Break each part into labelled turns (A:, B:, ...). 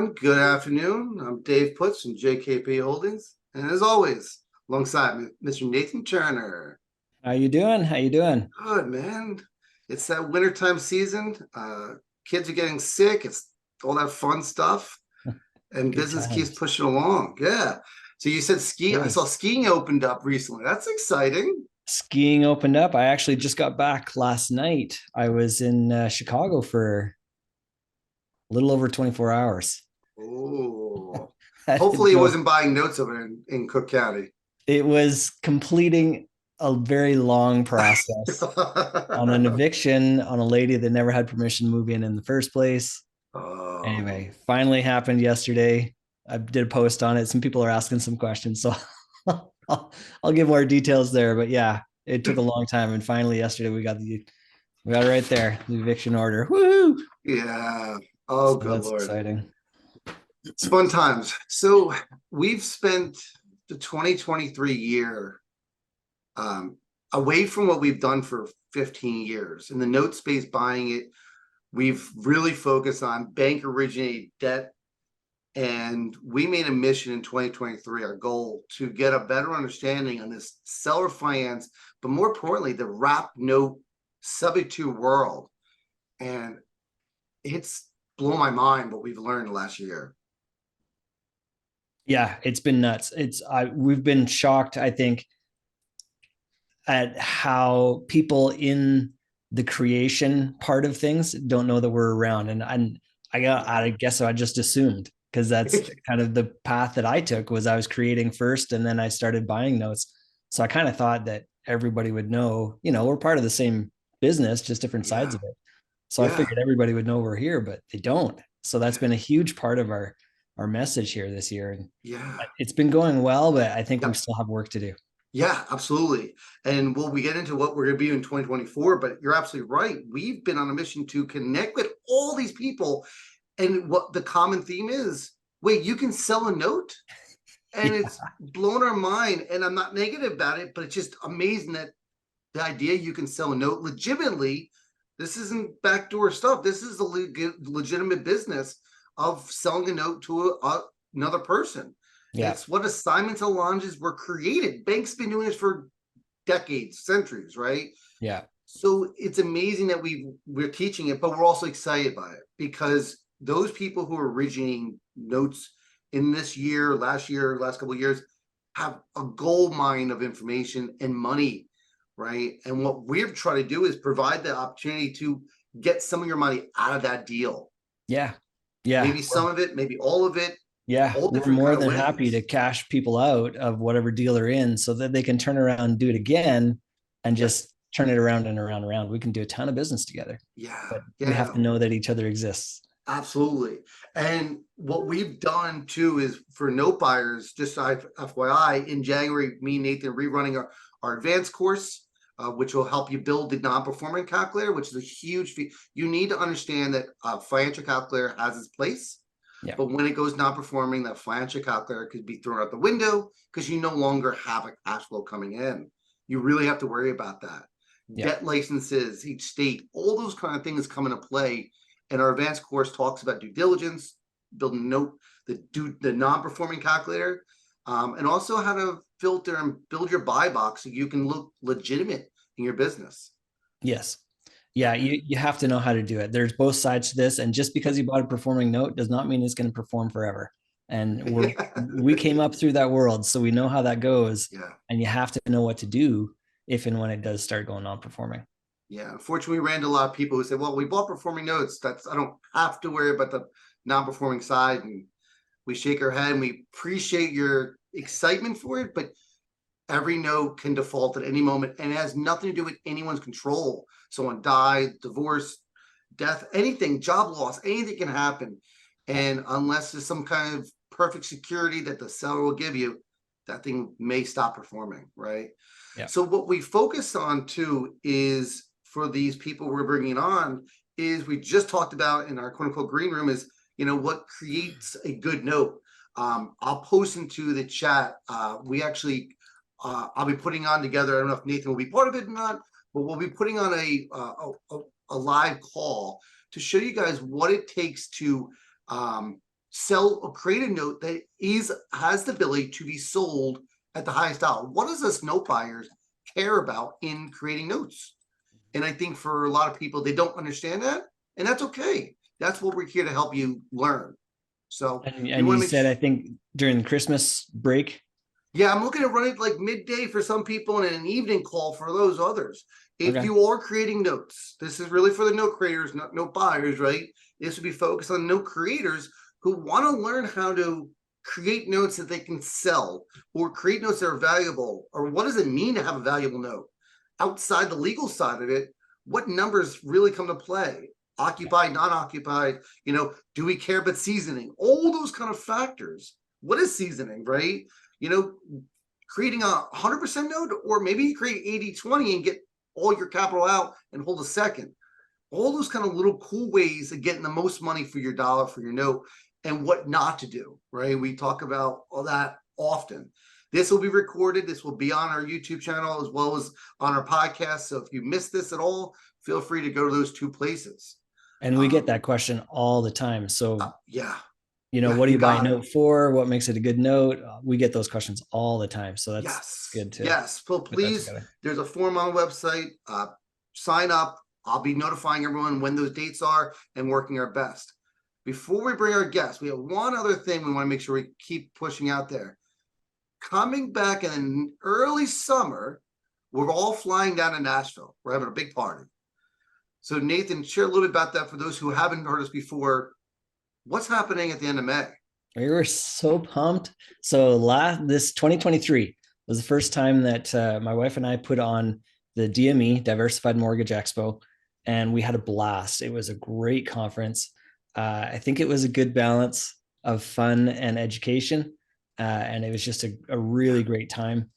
A: everyone. Good afternoon. I'm Dave Putz from JKP Holdings, and as always, alongside Mr. Nathan Turner.
B: How you doing? How you doing?
A: Good, man. It's that wintertime season. Kids are getting sick. It's all that fun stuff, and
B: Good
A: business keeps
B: times.
A: pushing along. Yeah. So you said ski. I saw
B: Is.
A: skiing opened up recently. That's exciting.
B: Skiing opened up. I actually just got back last night. I was in Chicago for a little over 24 hours.
A: Oh.
B: I had to
A: Hopefully, it
B: go.
A: wasn't buying notes over in Cook County.
B: It was completing a very long process on an eviction on a lady that never had permission to move in the first place.
A: Oh.
B: Anyway, finally happened yesterday. I did a post on it. Some people are asking some questions, so I'll give more details there. But yeah, it took a long time, and finally yesterday we got it right there, the eviction order. Woo!
A: Yeah. Oh,
B: So
A: good
B: that's
A: Lord.
B: exciting.
A: It's fun times. So we've spent the 2023 year um, away from what we've done for 15 years. In the note space buying it, we've really focused on bank originated debt. And we made a mission in 2023, our goal to get a better understanding on this seller finance, but more importantly, the wrap note subject to world. And it's blown my mind what we've learned last year.
B: Yeah, it's been nuts. We've been shocked, I think, at how people in the creation part of things don't know that we're around. I guess I just assumed because that's kind of the path that I took was I was creating first and then I started buying notes. So I kind of thought that everybody would know, we're part of the same business, just different sides
A: Yeah.
B: of it. So I
A: Yeah.
B: figured everybody would know we're here, but they don't. So that's been a huge part of our message here this year. And
A: Yeah.
B: it's been going well, but I think we
A: Yep.
B: still have work to do.
A: Yeah, absolutely. And we get into what we're going to be in 2024, but you're absolutely right. We've been on a mission to connect with all these people. And what the common theme is, wait, you can sell a note? And
B: Yeah.
A: it's blown our mind. And I'm not negative about it, but it's just amazing that the idea you can sell a note legitimately. This isn't backdoor stuff. This is a legitimate business of selling a note to another person.
B: Yeah.
A: It's what assignments and launches were created. Banks been doing this for decades, centuries, right?
B: Yeah.
A: So it's amazing that we're teaching it, but we're also excited by it because those people who are originating notes in this year, last couple of years, have a gold mine of information and money, right? And what we're trying to do is provide the opportunity to get some of your money out of that deal.
B: Yeah. Yeah.
A: Maybe some of it, maybe all of it,
B: Yeah.
A: all
B: We're
A: different
B: more
A: kind of
B: than happy to
A: ways.
B: cash people out of whatever deal they're in so that they can turn around and do it again and
A: Yeah,
B: just turn it around and around and around. We can do a ton of business together,
A: yeah,
B: but we have
A: yeah.
B: to know that each other exists.
A: Absolutely. And what we've done too is for note buyers, just FYI, in January, me and Nathan are rerunning our advanced course, which will help you build the non-performing calculator, which is a huge fee. You need to understand that financial calculator has its place,
B: Yeah.
A: but when it goes non-performing, that financial calculator could be thrown out the window because you no longer have a cash flow coming in. You really have to worry about that.
B: Yeah.
A: Debt licenses, each state, all those kind of things come into play. And our advanced course talks about due diligence, building note, the non-performing calculator, and also how to filter and build your buy box so you can look legitimate in your business.
B: Yes. Yeah, you have to know how to do it. There's both sides to this, and just because
A: Yep.
B: you bought a performing note does not mean it's going to perform forever. And
A: Yeah.
B: we came up through that world, so we know how that goes,
A: Yeah.
B: and you have to know what to do if and when it does start going non-performing.
A: Yeah. Unfortunately, we ran into a lot of people who said, well, we bought performing notes. I don't have to worry about the non-performing side. And we shake our head and we appreciate your excitement for it, but every note can default at any moment and it has nothing to do with anyone's control. Someone died, divorce, death, anything, job loss, anything can happen.
B: Yeah.
A: And unless there's some kind of perfect security that the seller will give you, that thing may stop performing, right?
B: Yeah.
A: So what we focus on too is for these people we're bringing on is we just talked about in our quote unquote green room is, what creates a good note. I'll post into the chat. We actually, I'll be putting on together. I don't know if Nathan will be part of it or not, but we'll be putting on a live call to show you guys what it takes to sell or create a note that has the ability to be sold at the highest dollar. What does us note buyers care about in creating notes? And I think for a lot of people, they don't understand that, and that's okay. That's what we're here to help you learn. So
B: And
A: we want
B: you
A: to make
B: said, I think during the Christmas break.
A: yeah, I'm looking at running like midday for some people and an evening call for those others. If
B: Okay.
A: you are creating notes, this is really for the note creators, not note buyers, right? This would be focused on note creators who want to learn how to create notes that they can sell, or create notes that are valuable, or what does it mean to have a valuable note? Outside the legal side of it, what numbers really come to play? Occupied, non-occupied, do we care about seasoning? All those kind of factors. What is seasoning, right? Creating a 100% note, or maybe you create 80-20 and get all your capital out and hold a second. All those kind of little cool ways of getting the most money for your dollar, for your note, and what not to do, right? We talk about all that often. This will be recorded. This will be on our YouTube channel as well as on our podcast. So if you missed this at all, feel free to go to those two places.
B: And we get that question all the time. So
A: yeah.
B: What do you buy a note for? What makes it a good note? We get those questions all the time. So that's good too.
A: Yes. So please, there's a form on the website. Sign up. I'll be notifying everyone when those dates are and working our best. Before we bring our guests, we have one other thing we want to make sure we keep pushing out there. Coming back in early summer, we're all flying down to Nashville. We're having a big party. So Nathan, share a little bit about that for those who haven't heard us before. What's happening at the end of May?
B: We were so pumped. So this 2023 was the first time that my wife and I put on the DME, Diversified Mortgage Expo, and we had a blast. It was a great conference. I think it was a good balance of fun and education, and it was just a really great time.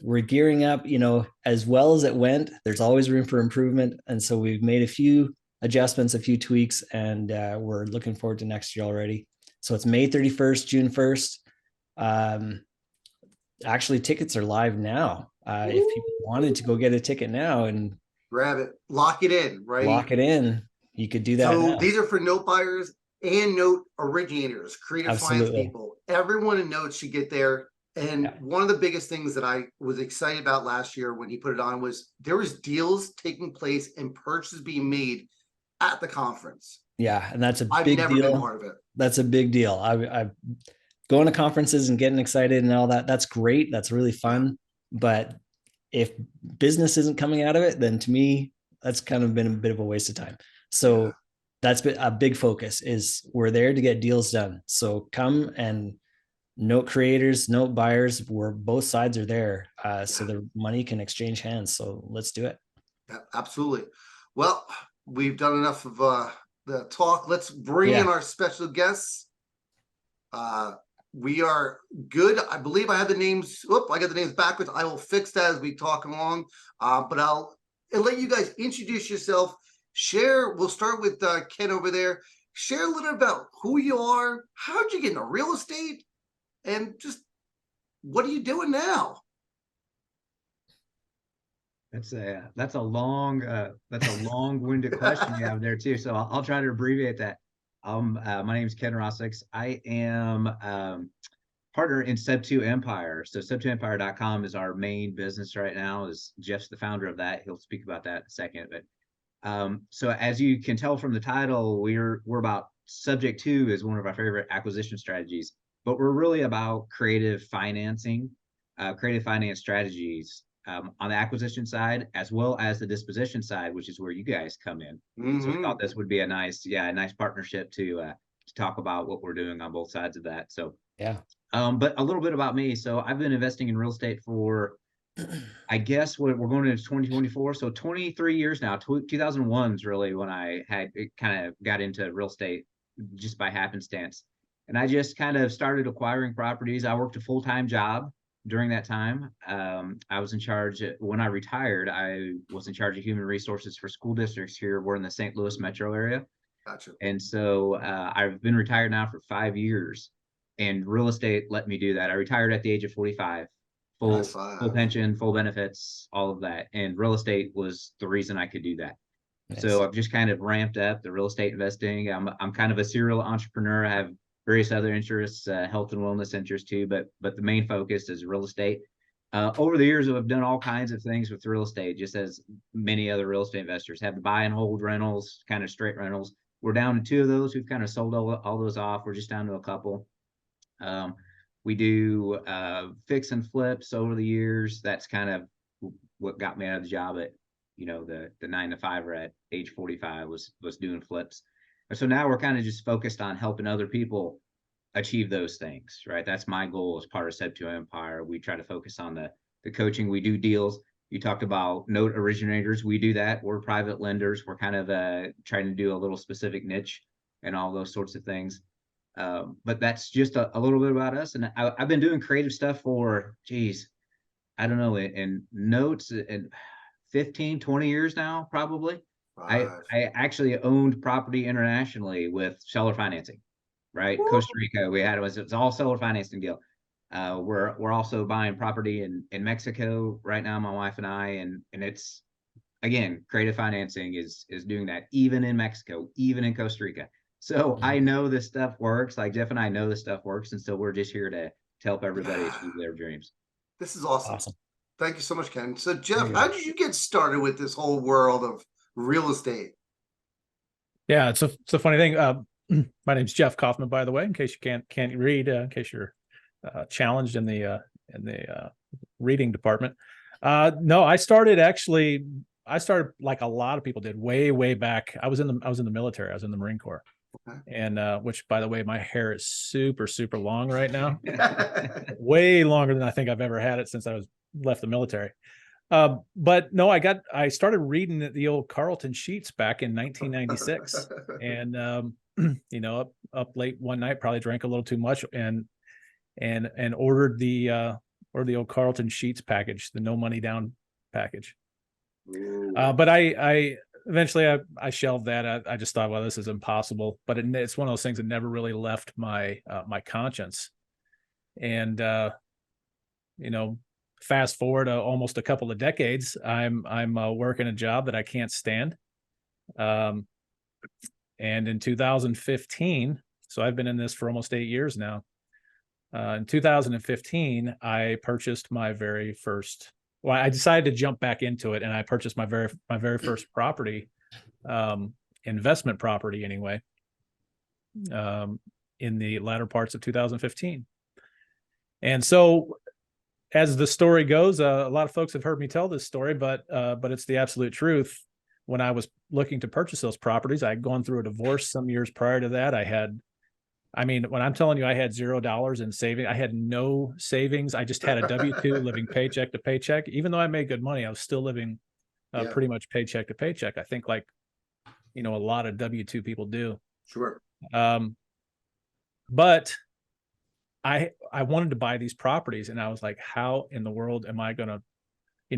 B: We're gearing up, as well as it went. There's always room for improvement, and so we've made a few adjustments, a few tweaks, and we're looking forward to next year already. So it's May 31st, June 1st. Actually, tickets are live now. If people wanted to go get a ticket now and
A: grab it, lock it in, right?
B: Lock it in. You could do that.
A: So
B: now.
A: These are for note buyers and note originators, creative finance people. Everyone in notes should get there. And one of the biggest things that I was excited about last year when he put it on was there was deals taking place and purchases being made at the conference.
B: Yeah, and that's a big deal.
A: I've never been part of it.
B: That's a big deal. I going to conferences and getting excited and all that. That's great. That's really fun. But if business isn't coming out of it, then to me, that's kind of been a bit of a waste of time. So that's been a big focus. Is we're there to get deals done. So come and note creators, note buyers, where both sides are there, so the money can exchange hands. So let's do it.
A: Yeah, absolutely. Well, we've done enough of the talk. Let's bring in our special guests. We are good. I believe I have the names. I got the names backwards. I will fix that as we talk along. But I'll let you guys introduce yourself. Share. We'll start with Ken over there. Share a little about who you are. How'd you get into real estate? And just what are you doing now?
C: That's a long-winded question you have there too. So I'll try to abbreviate that. My name is Ken Rossics. I am partner in Sub2Empire. So Sub2Empire.com is our main business right now. Jeff's the founder of that. He'll speak about that in a second. But so as you can tell from the title, we're about subject to is one of our favorite acquisition strategies. But we're really about creative financing, creative finance strategies on the acquisition side, as well as the disposition side, which is where you guys come in. So we thought this would be a nice partnership to talk about what we're doing on both sides of that. So but a little bit about me. So I've been investing in real estate for, I guess we're going into 2024. So 23 years now. 2001 is really when I kind of got into real estate just by happenstance. And I just kind of started acquiring properties. I worked a full-time job during that time. I was in charge, when I retired, I was in charge of human resources for school districts here. We're in the St. Louis metro area.
A: Gotcha.
C: And so I've been retired now for 5 years, and real estate let me do that. I retired at the age of 45, full pension, full benefits, all of that. And real estate was the reason I could do that. Nice. So I've just kind of ramped up the real estate investing. I'm kind of a serial entrepreneur. I have various other interests, health and wellness interests too, but the main focus is real estate. Over the years, I've done all kinds of things with real estate, just as many other real estate investors have. Buy and hold rentals, kind of straight rentals. We're down to 2 of those. We've kind of sold all those off. We're just down to a couple. We do fix and flips over the years. That's kind of what got me out of the job at, the 9 to 5 at age 45 was doing flips. And so now we're kind of just focused on helping other people achieve those things, right? That's my goal as part of Sub2Empire. We try to focus on the coaching. We do deals. You talked about note originators. We do that. We're private lenders. We're kind of trying to do a little specific niche and all those sorts of things. But that's just a little bit about us. And I've been doing creative stuff for, geez, I don't know, in notes and 15, 20 years now, probably. I actually owned property internationally with seller financing, right? Woo! Costa Rica, it's all seller financing deal. We're also buying property in Mexico right now, my wife and I, and it's, again, creative financing is doing that even in Mexico, even in Costa Rica. So I know this stuff works. Like Jeff and I know this stuff works, and so we're just here to help everybody achieve their dreams.
A: This is awesome. Thank you so much, Ken. So Jeff, how did you get started with this whole world of real estate?
D: Yeah, it's a funny thing. My name's Jeff Coffman, by the way, in case you can't read, in case you're challenged in the reading department. No, I started like a lot of people did way back. I was in the military. I was in the Marine Corps. Okay. And which, by the way, my hair is super long right now. Way longer than I think I've ever had it since I left the military. But no, I started reading the old Carlton sheets back in 1996, and up late one night, probably drank a little too much, and ordered the old Carlton sheets package, the no money down package. But I eventually I shelved that. I just thought, well, this is impossible. But it's one of those things that never really left my my conscience. And fast forward almost a couple of decades, I'm working a job that I can't stand. And in 2015, so I've been in this for almost 8 years now. In 2015, I purchased my very first. Well, I decided to jump back into it, and I purchased my very first property, investment property anyway, in the latter parts of 2015. And so, as the story goes, a lot of folks have heard me tell this story, but it's the absolute truth. When I was looking to purchase those properties, I had gone through a divorce some years prior to that. When I'm telling you I had $0 in savings, I had no savings. I just had a W-2 living paycheck to paycheck. Even though I made good money, I was still living pretty much paycheck to paycheck. I think like, a lot of W-2 people do.
A: Sure.
D: But I wanted to buy these properties, and I was like, how in the world am I going to,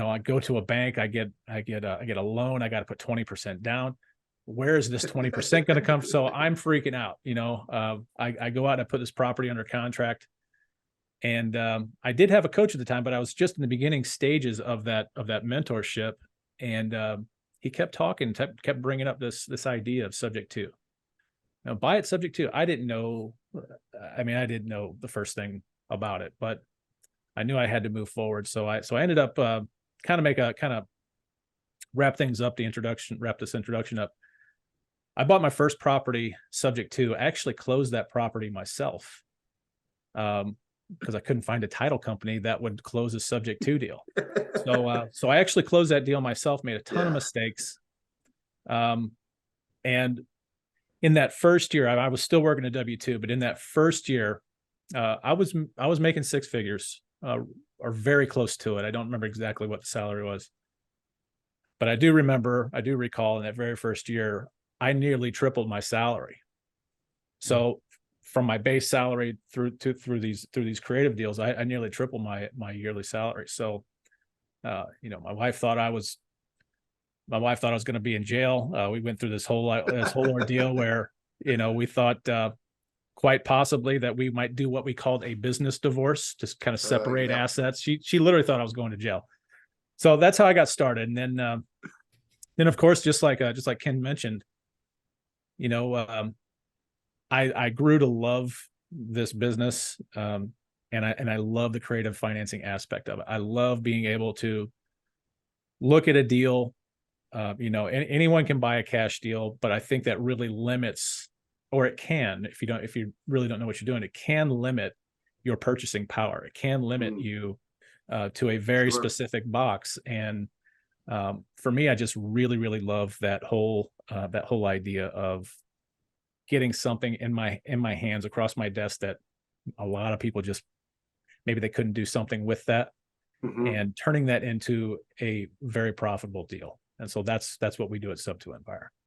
D: I go to a bank, I get a loan, I got to put 20% down. Where is this 20% going to come? So I'm freaking out. I go out and I put this property under contract, and I did have a coach at the time, but I was just in the beginning stages of that mentorship, and he kept talking, kept bringing up this idea of subject to. Now, buy it subject to. I didn't know. I didn't know the first thing about it, but I knew I had to move forward. So I ended up kind of wrap things up. Wrap this introduction up. I bought my first property subject to. I actually closed that property myself, because I couldn't find a title company that would close a subject to deal. So I actually closed that deal myself, made a ton of mistakes. And in that first year, I was still working a W-2, but in that first year, I was making 6 figures, or very close to it. I don't remember exactly what the salary was, but I do recall in that very first year, I nearly tripled my salary. So from my base salary through these creative deals, I nearly tripled my yearly salary. So, my wife thought I was going to be in jail. We went through this whole ordeal where, we thought quite possibly that we might do what we called a business divorce, just kind of separate assets. She literally thought I was going to jail. So that's how I got started. And then of course, just like Ken mentioned, I grew to love this business. And I love the creative financing aspect of it. I love being able to look at a deal. You know, anyone can buy a cash deal, but I think that really limits, or it can, if you really don't know what you're doing, it can limit your purchasing power. It can limit you to a very specific box. And for me, I just really, really love that whole idea of getting something in my hands across my desk that a lot of people just, maybe they couldn't do something with that, and turning that into a very profitable deal. And so that's what we do at Sub2Empire.